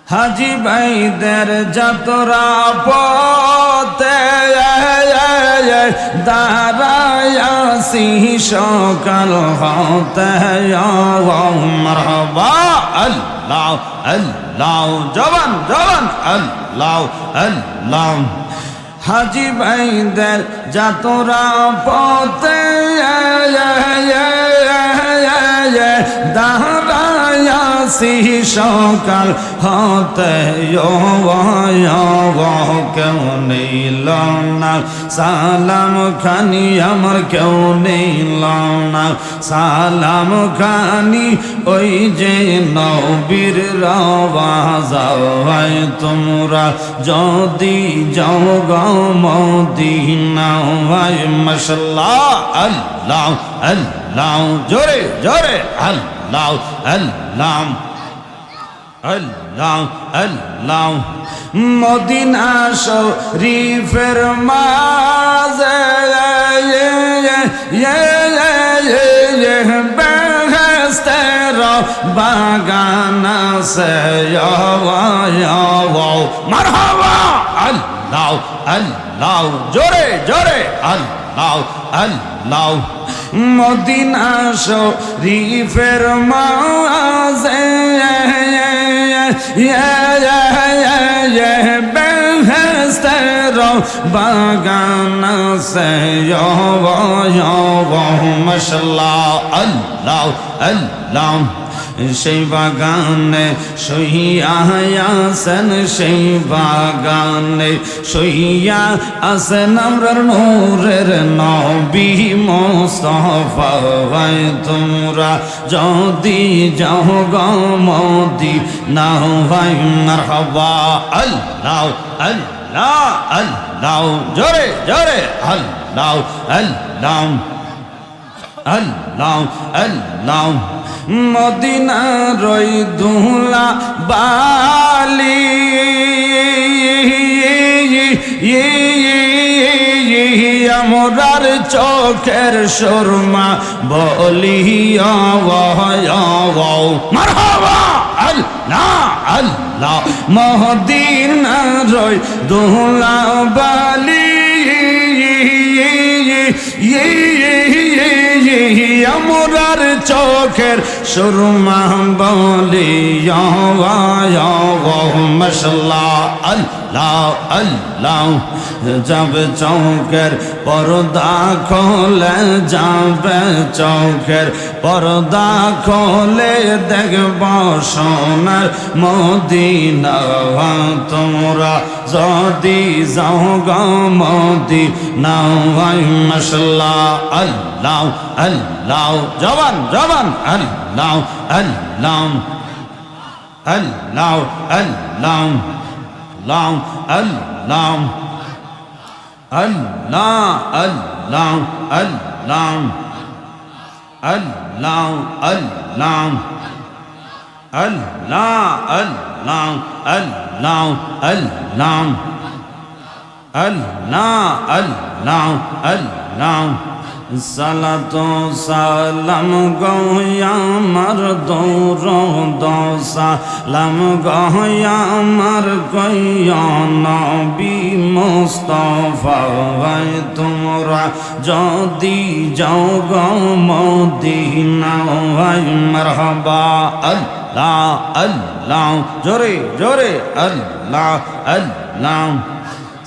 হাজি ভাইদের যাত্রা পথে দাঁড়ায়াছি সকাল হতে মারহাবা আল্লাহ আল্লাহ জবান জবান আল্লাহ আল্লাহ হাজি ভাইদের যাত্রা পথে দাঁড়ায়াছি সকাল হতে কেউ নিল না সালাম খানি আমার কেউ নিল না সালাম খানি ওই যে নবীর রওয়াজায় তোমরা যদি যাও গো মদিনায় মাশাআল্লাহ আল্লাহ আল্লাহ জোরে জোরে আল্লাহ আল্লাহ আল্লাহ আল্লাহ মদিনা শরীফের মাঝে বেহেশতের বাগান আছে মারহাবা আল্লাহ আল্লাহ জোরে জোরে আল্লাহ আল্লাহ মদিনা শরীফের মাঝে বেহেশতের বাগান আছে মাশাআল্লাহ আল্লাহ আল্লাহ সেই বাগানে সইয়া আছেন সেই বাগানে সইয়া আছেন আমরার নূরের নবী মুস্তাফা তোমরা যদি যাও গো মদিনা ভাই মারহাবা আল্লাহ আল্লাহ আল্লাহ জোরে জোরে আল্লাহ আল্লাহ আল্লাহ আল্লাহ মদিনা রই দুলা বালি আমরার চোখের সুরমা বলিয়া মারহাবা আল্লাহ আল্লাহ মদিনা রই দুলা বালি আমরার চোখের সুরমা বলিয়া মাশাআল্লাহ আল্লাহ আল্লাহ যাবে চৌকের পর্দা খোলে যাবে চৌকের পর্দা খোলে দেখব সোনার মদিনা তোমরা যদি যাও গো মদিনা মাশাআল্লাহ আল্লাহ আল্লাহ জবান জবান আল্লাহ আল্লাহ আল্লাহ আল্লাহ আল্লাহ আল্লাহ আল্লাহ আল্লাহ আল্লাহ আল্লাহ আল্লাহ আল্লাহ আল্লাহ আল্লাহ আল্লাহ আল্লাহ আল্লাহ সালাতু সালাম গো আমার দরুদ সালাম গো আমার কইয়া নবী মুস্তাফা তোমরা যদি যাও গো মদিনা মারহাবা আল্লাহ আল্লাহ জোরে জোরে আল্লাহ আল্লাহ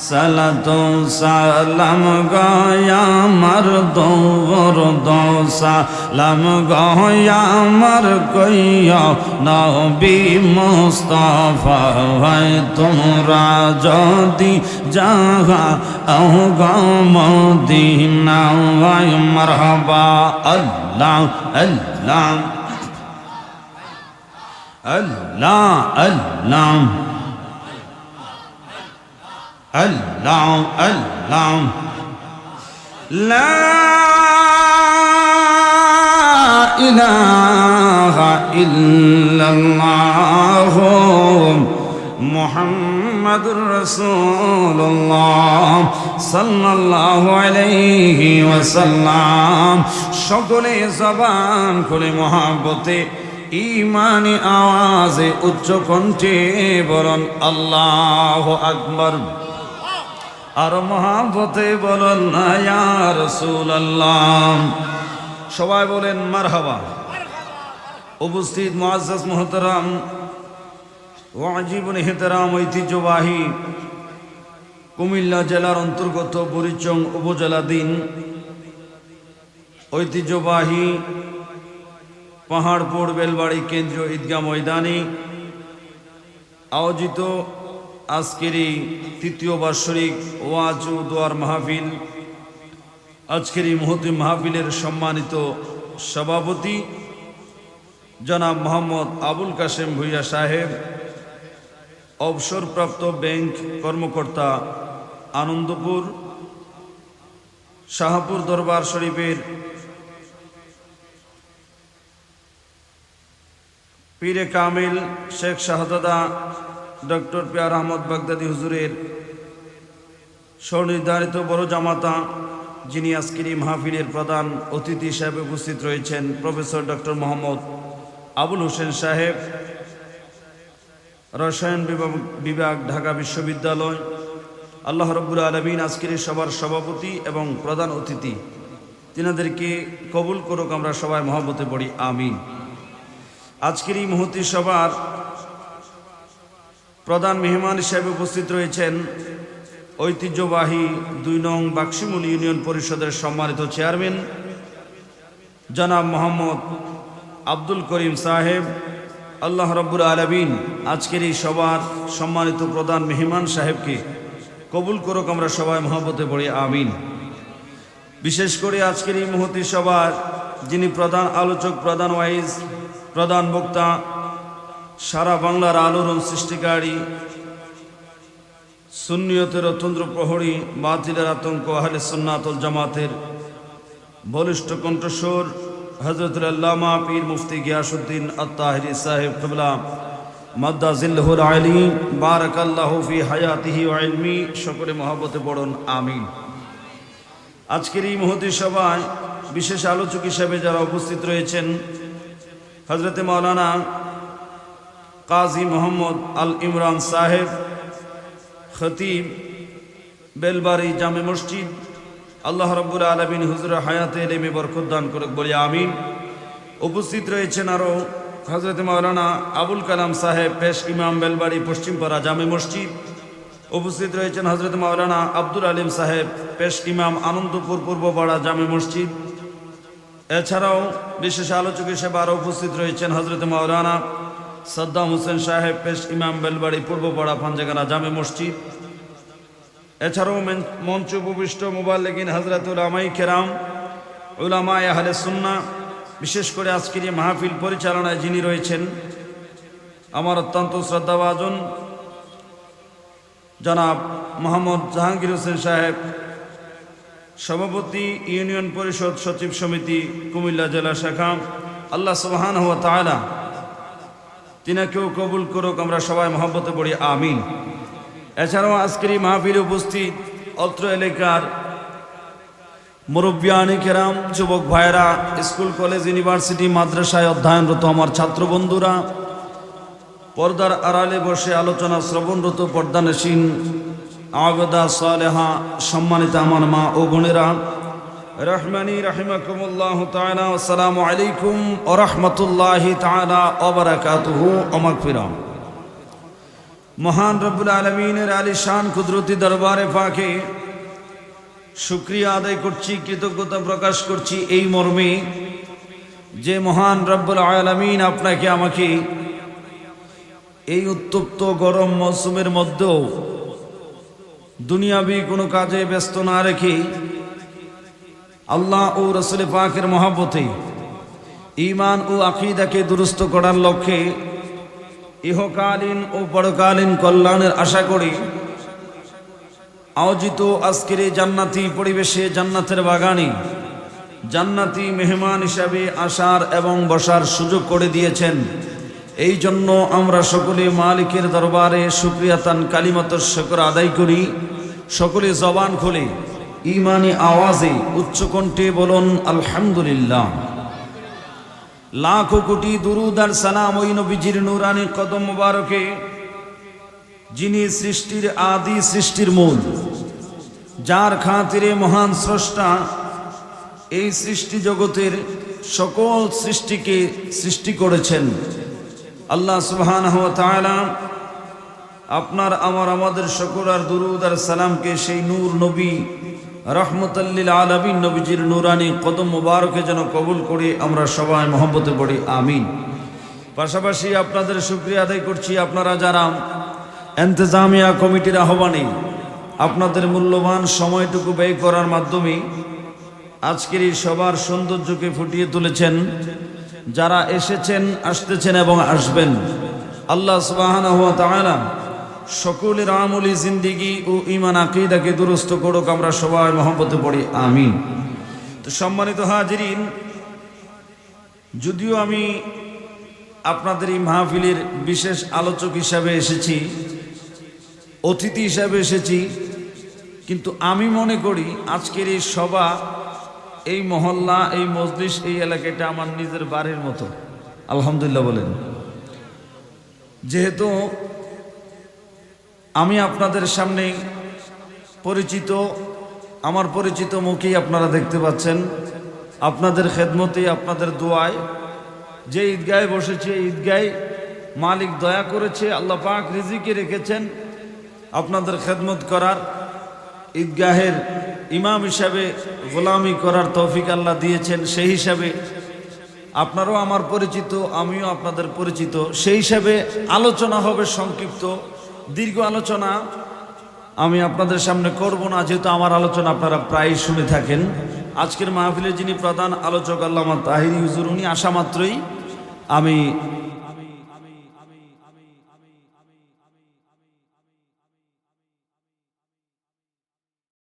সালাতু সালাম গায়া আমার দরুদ সালাম গায়া আমার কইয়া নবী মুস্তাফা তোমরা যদি যাও গো মদিনা মারহাবা আল্লাহ আল্লাহ আল্লাহ আল্লাহ Allah Allah La ilaha illallah Muhammadur Rasulullah sallallahu alayhi wa sallam সকলে জবান খুলে মহব্বতে ইমানি আওয়াজে উচ্চ কণ্ঠে বলুন আল্লাহু আকবার। আর মহাব্বতে বলুন ইয়া রাসূলুল্লাহ। সবাই বলেন মারহাবা। উপস্থিত মুআজ্জাজ মুহতারাম ওয়াজিবুল ইহতারাম ঐতিহ্যবাহী কুমিল্লা জেলার অন্তর্গত বুড়িচং উপজেলাধীন ঐতিহ্যবাহী পাহাড়পুর বেলবাড়ি কেন্দ্রীয় ঈদগাহ ময়দানে আয়োজিত আজকের এই তৃতীয় বার্ষিক ওয়াজ ও দোয়ার মাহফিল, আজকের এই মহতী মাহফিলের সম্মানিত সভাপতি জনাব মোহাম্মদ আবুল কাশেম ভূঁইয়া সাহেব, অবসরপ্রাপ্ত ব্যাংক কর্মকর্তা, আনন্দপুর শাহপুর দরবার শরীফের পীরে কামিল শেখ শাহজাদা ডক্টর পিয়ার আহমদ বাগদাদি হুজুরের স্বনির্ধারিত বড় জামাতা, যিনি আজকের এই মাহফিলের প্রধান অতিথি হিসেবে উপস্থিত রয়েছেন প্রফেসর ডক্টর মোহাম্মদ আবুল হোসেন সাহেব, রসায়ন বিভাগ, ঢাকা বিশ্ববিদ্যালয়। আল্লাহ রাব্বুল আলামিন আজকের এই সভার সভাপতি এবং প্রধান অতিথি, তিনাদেরকে কবুল করুক, আমরা সবাই মহব্বতে পড়ি আমিন। আজকের এই মহতী সভার প্রধান মেহমান হিসেবে উপস্থিত রয়েছেন ঐতিহ্যবাহী ২ নং বাক্সিমুল ইউনিয়ন পরিষদের সম্মানিত চেয়ারম্যান জনাব মোহাম্মদ আব্দুল করিম সাহেব। আল্লাহ রাব্বুল আলামিন আজকের এই সভার সম্মানিত প্রধান মেহমান সাহেবকে কবুল করুক, আমরা সবাই মহব্বতে পড়ি আমিন। বিশেষ করে আজকের এই মহতী সভার যিনি প্রধান আলোচক, প্রধান ওয়াইজ, প্রধান বক্তা, সারা বাংলার আলোড়ন সৃষ্টিকারী, সুন্নিয়তের অতন্দ্র প্রহরী, বাতিলের আতঙ্ক, আহলে সুন্নাত ওয়াল জামাতের বলিষ্ঠ কণ্ঠস্বর হযরতুল আল্লামা পীর মুফতি গিয়াসউদ্দিন আত-তাহিরি সাহেব কিবলা মাদ্দা জিল্লুহুল আলী বারাকাল্লাহু ফি হায়াতিহি ওয়া ইলমি, সকলে মহব্বতে পড়ুন আমিন। আজকের এই মহতী সভায় বিশেষ আলোচক হিসেবে যারা উপস্থিত রয়েছেন, হযরতে মাওলানা কাজী মোহাম্মদ আল ইমরান সাহেব, খতিব বেলবাড়ি জামে মসজিদ। আল্লাহ রাব্বুল আলামিন হুজুরের হায়াতে এলেমে বরকত দান করুক, বলি আমিন। উপস্থিত রয়েছেন আরও হযরতে মাওলানা আবুল কালাম সাহেব, পেশ ইমাম, বেলবাড়ি পশ্চিমপাড়া জামে মসজিদ। উপস্থিত রয়েছেন হযরতে মাওলানা আব্দুল আলিম সাহেব, পেশ ইমাম, আনন্দপুর পূর্বপাড়া জামে মসজিদ। এছাড়াও বিশেষ আলোচক হিসেবে আরও উপস্থিত রয়েছেন হযরতে মাওলানা সাদ্দাম হোসেন সাহেব, পেশ ইমাম, বেলবাড়ি পূর্বপাড়া পাঞ্জাগানা জামে মসজিদ। এছাড়াও মঞ্চ উপবিষ্ট মুবাল্লিগিন হযরত উলামায়ে কেরাম, উলামায়ে আহলে সুন্নাহ। বিশেষ করে আজকের এই মাহফিল পরিচালনায় যিনি রয়েছেন, আমার অত্যন্ত শ্রদ্ধাভাজন জনাব মোহাম্মদ জাহাঙ্গীর হোসেন সাহেব, সভাপতি ইউনিয়ন পরিষদ সচিব সমিতি কুমিল্লা জেলা শাখা। আল্লাহ সুবহানাহু ওয়া তাআলা তিনাকেও কবুল করুক, আমরা সবাই মহব্বতে পড়ি আমিন। এছাড়াও আজকের এই মাহফিলে উপস্থিত অত্র এলাকার মুরব্বিয়ানে কেরাম, যুবক ভাইরা, স্কুল, কলেজ, ইউনিভার্সিটি, মাদ্রাসায় অধ্যয়নরত আমার ছাত্র বন্ধুরা, পর্দার আড়ালে বসে আলোচনা শ্রবণরত পর্দানসীন আবেদা সালেহা সম্মানিত আমার মা ও বোনেরা, রহমানি রাহিমাকুমুল্লাহ তাআলা, আসসালামু আলাইকুম ওয়া রাহমাতুল্লাহি তাআলা ওয়া বারাকাতুহু ওয়া মাগফিরাহ। মহান রব্বুল আলামিনের আলিশান কুদরতি দরবারে পাকে শুকরিয়া আদায় করছি, কৃতজ্ঞতা প্রকাশ করছি এই মর্মে যে মহান রব্বুল আলামিন আপনাকে আমাকে এই উত্তপ্ত গরম মৌসুমের মধ্যেও দুনিয়াবি কোনো কাজে ব্যস্ত না রেখে আল্লাহ ও রাসূল পাকের মহব্বতে ঈমান ও আকীদাকে দুরুস্ত করার লক্ষ্যে ইহকালীন ও পরকালীন কল্যাণের আশা করি আয়োজিত আজকের এই জান্নাতি পরিবেশে, জান্নাতের বাগানে জান্নাতি মেহমান হিসাবে আসার এবং বসার সুযোগ করে দিয়েছেন। এই জন্য আমরা সকলে মালিকের দরবারে শুকরিয়াতান কালিমাতুশ শুকর আদায় করি। সকলে জবান খুলে ঈমানি আওয়াজে উচ্চ কণ্ঠে বলুন আলহামদুলিল্লাহ। লাখো কোটি দুরুদ আর সালাম ওই নবীজির নূরানি কদম মোবারকে, যিনি সৃষ্টির আদি, সৃষ্টির মূল, যার খাতিরে মহান স্রষ্টা এই সৃষ্টি জগতের সকল সৃষ্টিকে সৃষ্টি করেছেন। আল্লাহ সুবহানাহু ওয়া তাআলা আপনার আমাদের সকলের দুরুদ আর সালামকে সেই নূর নবী রহমতুল লিল আলামিন নবীজির নূরানি কদম মোবারকে যেন কবুল করে আমরা সবাই মহব্বতে পড়ি, আমিন। পাশাপাশি আপনাদের শুকরিয়া আদায় করছি, আপনারা যারা ইন্তেজামিয়া কমিটির আহ্বানে আপনাদের মূল্যবান সময়টুকু ব্যয় করার মাধ্যমে আজকের এই সবার সৌন্দর্যকে ফুটিয়ে তুলেছেন, যারা এসেছেন, আসতেছেন এবং আসবেন। আল্লাহ সুবহানাহু ওয়া তাআলা সকলের আমলি জিন্দিগি ও ঈমান আকীদাকে দুরুস্ত করুক, আমরা সবাই মহব্বতে পড়ি, আমিন। তো সম্মানিত হাজিরিন, যদিও আমি আপনাদের এই মাহফিলের বিশেষ আলোচক হিসাবে এসেছি, অতিথি হিসাবে এসেছি, কিন্তু আমি মনে করি আজকের এই সভা, এই মহল্লা, এই মজলিস, এই এলাকাটা আমার নিজের বাড়ির মতো। আলহামদুলিল্লাহ বলেন। যেহেতু আমি আপনাদের সামনে পরিচিত, আমার পরিচিত মুখেই আপনারা দেখতে পাচ্ছেন, আপনাদের খেদমতে, আপনাদের দোয়ায় যে ঈদগাহে বসেছে, ঈদগাহে মালিক দয়া করেছে, আল্লাহ পাক রিজিকে রেখেছেন আপনাদের খেদমত করার, ঈদগাহের ইমাম হিসাবে গোলামি করার তৌফিক আল্লাহ দিয়েছেন। সেই হিসাবে আপনারাও আমার পরিচিত, আমিও আপনাদের পরিচিত। সেই হিসাবে আলোচনা হবে সংক্ষিপ্ত, দীর্ঘ আলোচনা আমি আপনাদের সামনে করব না, যেহেতু আমার আলোচনা আপনারা প্রায় শুনে থাকেন। আজকের মাহফিলে যিনি প্রধান আলোচক আল্লামা তাহিরি হুজুর, উনি আসা মাত্রই আমি